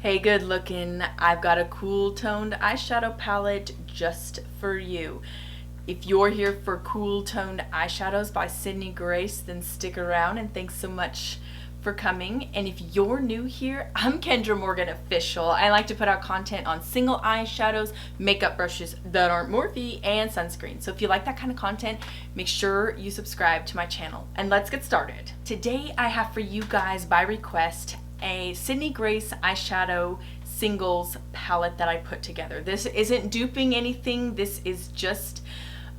Hey good looking, I've got a cool toned eyeshadow palette just for you. If you're here for cool toned eyeshadows by Sydney Grace, then stick around, and thanks so much for coming. And if you're new here, I'm Kendra Morgan Official. I like to put out content on single eyeshadows, makeup brushes that aren't Morphe, and sunscreen. So if you like that kind of content, make sure you subscribe to my channel. And let's get started. Today I have for you guys, by request, a Sydney Grace eyeshadow singles palette that I put together. This isn't duping anything. This is just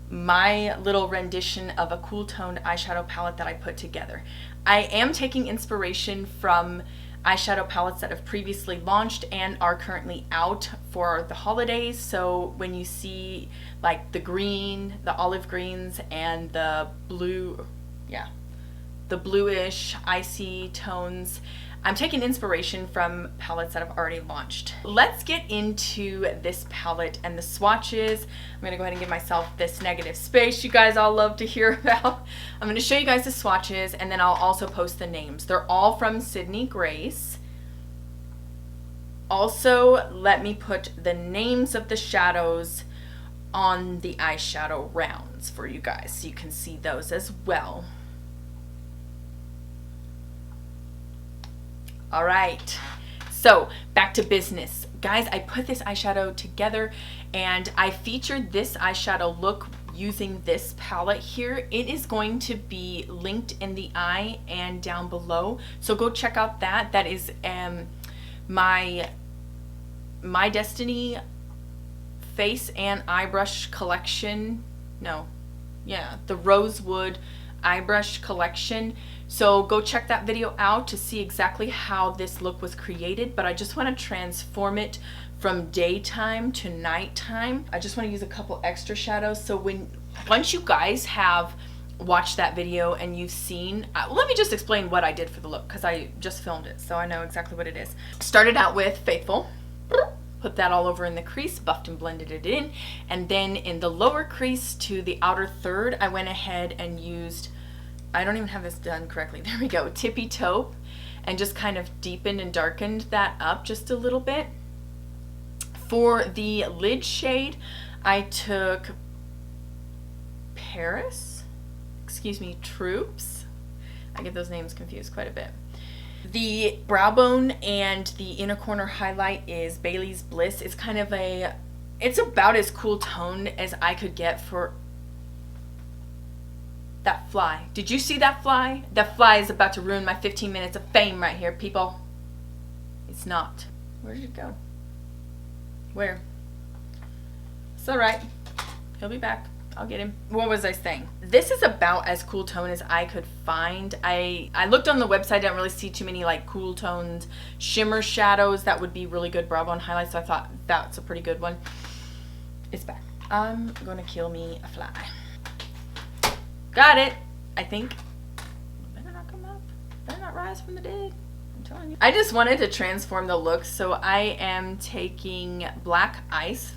my little rendition of a cool toned eyeshadow palette that I put together. I am taking inspiration from eyeshadow palettes that have previously launched and are currently out for the holidays. So when you see like the green, the olive greens, and the blue, the bluish icy tones, I'm taking inspiration from palettes that have already launched. Let's get into this palette and the swatches. I'm gonna go ahead and give myself this negative space you guys all love to hear about. I'm gonna show you guys the swatches, and then I'll also post the names. They're all from Sydney Grace. Also, let me put the names of the shadows on the eyeshadow rounds for you guys so you can see those as well. All right, so back to business. Guys, I put this eyeshadow together and I featured this eyeshadow look using this palette here. It is going to be linked in the eye and down below, so go check out that. That is my Destiny face and eye brush collection. The Rosewood eye brush collection. So go check that video out to see exactly how this look was created, but I just want to transform it from daytime to nighttime. I just want to use a couple extra shadows. So once you guys have watched that video and you've seen, let me just explain what I did for the look, because I just filmed it, so I know exactly what it is. Started out with Faithful. Put that all over in the crease, buffed and blended it in, and then in the lower crease to the outer third, I went ahead and used, I don't even have this done correctly, there we go, Tippy Taupe, and just kind of deepened and darkened that up just a little bit. For the lid shade, I took Troops. I get those names confused quite a bit. The brow bone and the inner corner highlight is Bailey's Bliss. It's kind of it's about as cool toned as I could get for that fly. Did you see that fly? That fly is about to ruin my 15 minutes of fame right here, people. It's not. Where did it go? Where? It's all right. He'll be back. I'll get him. What was I saying? This is about as cool tone as I could find. I looked on the website. I didn't really see too many like cool toned shimmer shadows that would be really good brow bone highlights, so I thought that's a pretty good one. It's back. I'm gonna kill me a fly. Got it, I think. Better not come up. Better not rise from the dead. I'm telling you. I just wanted to transform the look, so I am taking Black Ice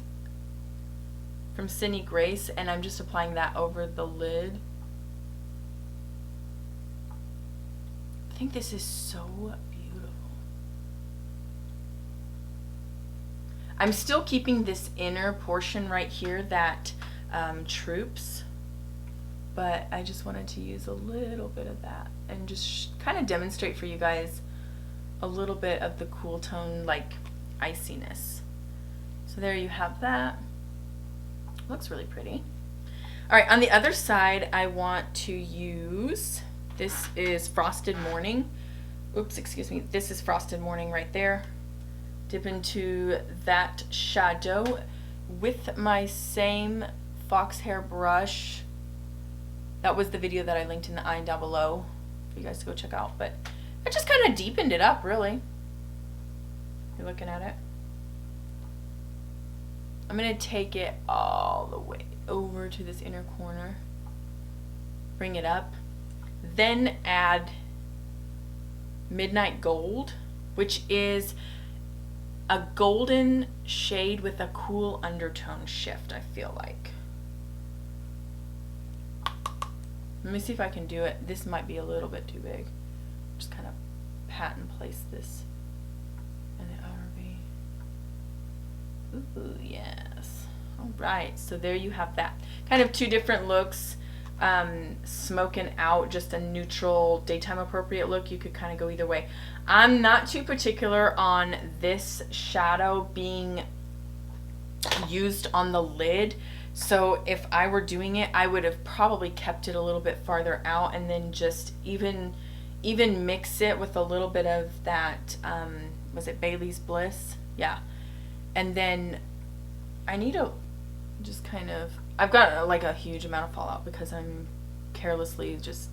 from Sydney Grace, and I'm just applying that over the lid. I think this is so beautiful. I'm still keeping this inner portion right here, that Troops, but I just wanted to use a little bit of that and just kind of demonstrate for you guys a little bit of the cool tone, like iciness. So there you have that. Looks really pretty. All right, on the other side, I want to use, this is Frosted Morning. Oops, excuse me. This is Frosted Morning right there. Dip into that shadow with my same fox hair brush. That was the video that I linked in the eye down below for you guys to go check out. But I just kind of deepened it up, really. You're looking at it. I'm going to take it all the way over to this inner corner, bring it up, then add Midnight Gold, which is a golden shade with a cool undertone shift, I feel like. Let me see if I can do it. This might be a little bit too big. Just kind of pat and place this in the outer V. Ooh, yes. All right, so there you have that. Kind of two different looks. Smoking out, just a neutral daytime appropriate look. You could kind of go either way. I'm not too particular on this shadow being used on the lid, so if I were doing it, I would have probably kept it a little bit farther out and then just even mix it with a little bit of that was it Bailey's Bliss? Yeah. And then I need to just kind of, I've got like a huge amount of fallout because I'm carelessly just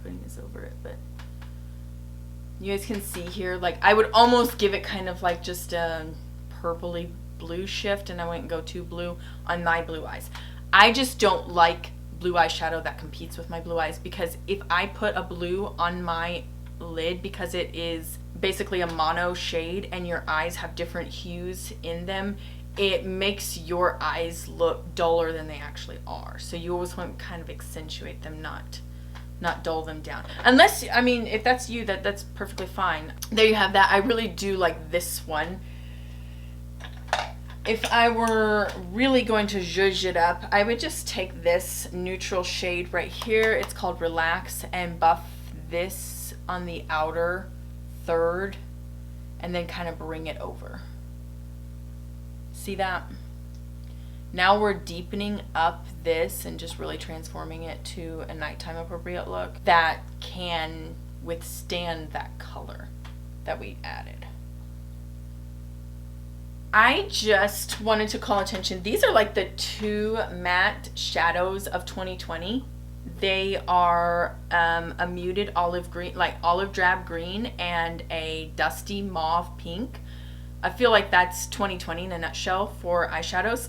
putting this over it, but you guys can see here, like I would almost give it kind of like just a purpley blue shift, and I wouldn't go too blue on my blue eyes. I just don't like blue eyeshadow that competes with my blue eyes, because if I put a blue on my lid, because it is basically a mono shade and your eyes have different hues in them, it makes your eyes look duller than they actually are. So you always want to kind of accentuate them, not dull them down. Unless, I mean, if that's you, that's perfectly fine. There you have that. I really do like this one. If I were really going to zhuzh it up, I would just take this neutral shade right here. It's called Relax, and buff this on the outer third and then kind of bring it over. See that? Now we're deepening up this and just really transforming it to a nighttime appropriate look that can withstand that color that we added. I just wanted to call attention. These are like the two matte shadows of 2020. They are a muted olive green, like olive drab green, and a dusty mauve pink. I feel like that's 2020 in a nutshell for eyeshadows.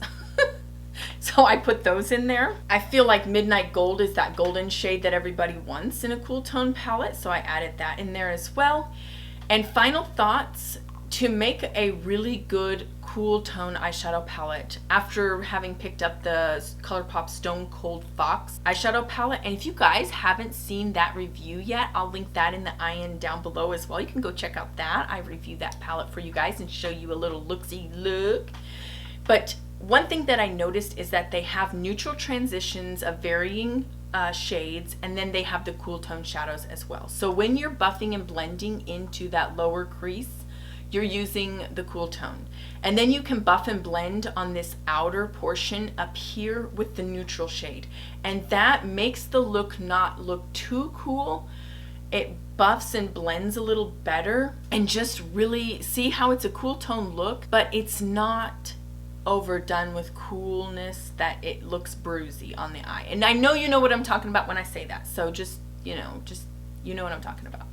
So I put those in there. I feel like Midnight Gold is that golden shade that everybody wants in a cool tone palette, so I added that in there as well. And final thoughts, to make a really good cool tone eyeshadow palette, after having picked up the ColourPop Stone Cold Fox eyeshadow palette, and if you guys haven't seen that review yet, I'll link that in the IN down below as well. You can go check out that. I reviewed that palette for you guys and show you a little look-see look. But one thing that I noticed is that they have neutral transitions of varying shades, and then they have the cool tone shadows as well. So when you're buffing and blending into that lower crease, you're using the cool tone, and then you can buff and blend on this outer portion up here with the neutral shade, and that makes the look not look too cool. It buffs and blends a little better, and just really see how it's a cool tone look, but it's not overdone with coolness that it looks bruisey on the eye. And I know you know what I'm talking about when I say that, so just you know what I'm talking about.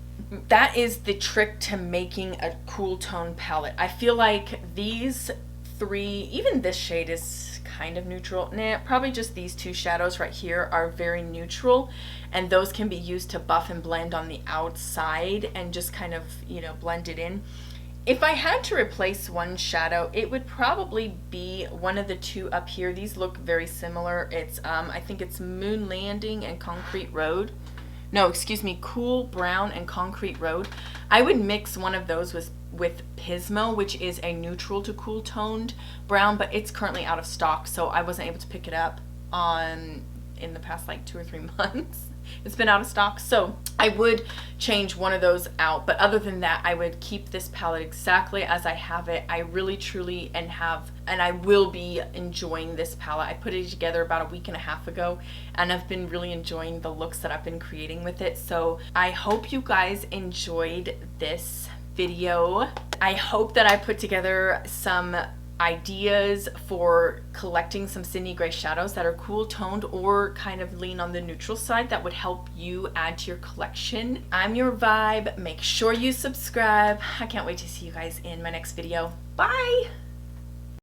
That is the trick to making a cool tone palette. I feel like these three, even this shade is kind of neutral. Nah, probably just these two shadows right here are very neutral, and those can be used to buff and blend on the outside and just kind of, you know, blend it in. If I had to replace one shadow, it would probably be one of the two up here. These look very similar. It's I think it's Moon Landing and Concrete Road. No, excuse me, Cool Brown and Concrete Road. I would mix one of those with Pismo, which is a neutral to cool toned brown, but it's currently out of stock, so I wasn't able to pick it up in the past like 2 or 3 months. It's been out of stock, so I would change one of those out, but other than that, I would keep this palette exactly as I have it. I really truly and I will be enjoying this palette. I put it together about a week and a half ago, and I've been really enjoying the looks that I've been creating with it. So I hope you guys enjoyed this video. I hope that I put together some ideas for collecting some Sydney Gray shadows that are cool toned or kind of lean on the neutral side that would help you add to your collection. I'm your vibe. Make sure you subscribe. I can't wait to see you guys in my next video. Bye!